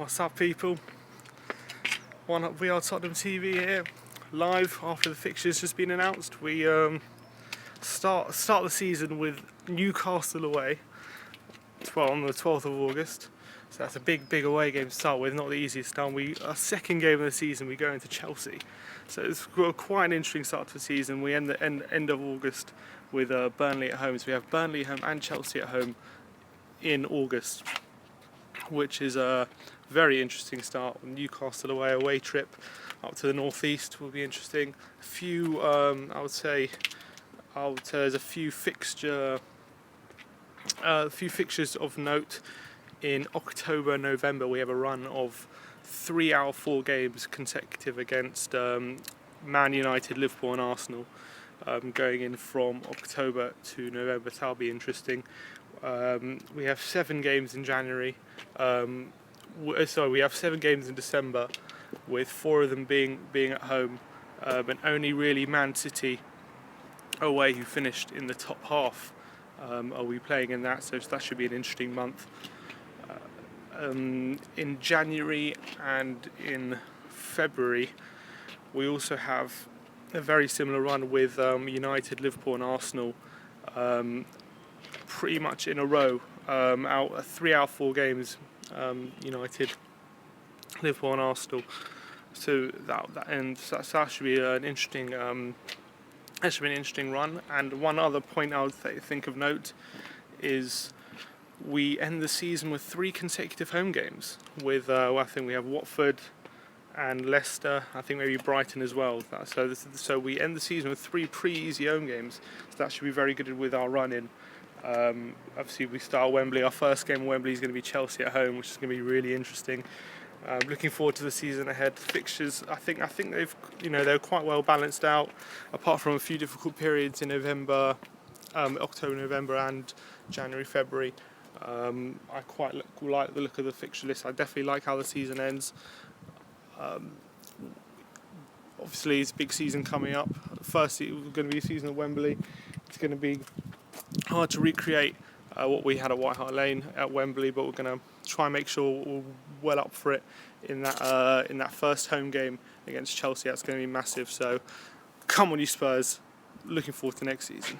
What's up, people? One up, WeAreTottenhamTV here, live after the fixtures just been announced. We start the season with Newcastle away, on the 12th of August. So that's a big away game to start with. Not the easiest start. Our second game of the season, we go into Chelsea. So it's quite an interesting start to the season. We end the end of August with Burnley at home. So we have Burnley at home and Chelsea at home in August, which is a very interesting start. Newcastle away trip up to the northeast will be interesting. A few, I would say there's a few fixtures of note. In October and November, we have a run of 3 out of 4 games consecutive against Man United, Liverpool, and Arsenal. Going in from October to November, so that'll be interesting. We have 7 games in January. We have 7 games in December, with 4 of them being at home, and only really Man City away, who finished in the top half, are we playing in that. So that should be an interesting month. In January and in February, we also have a very similar run with United, Liverpool, and Arsenal, pretty much in a row. 3 out of 4 games, United, Liverpool, and Arsenal. So that should be an interesting. That should be an interesting run. And one other point I would think of note is we end the season with 3 consecutive home games. With I think we have Watford and Leicester. I think maybe Brighton as well. So we end the season with 3 pretty easy home games. So that should be very good with our run in. Obviously, we start at Wembley. Our first game at Wembley is going to be Chelsea at home, which is going to be really interesting. Looking forward to the season ahead. Fixtures, I think they've, they're quite well balanced out, apart from a few difficult periods in November, October, November, and January, February. I quite like the look of the fixture list. I definitely like how the season ends. Obviously, it's a big season coming up. First, it's going to be a season at Wembley. It's going to be hard to recreate what we had at White Hart Lane at Wembley, but we're going to try and make sure we're well up for it in that first home game against Chelsea. That's going to be massive. So, come on, you Spurs! Looking forward to next season.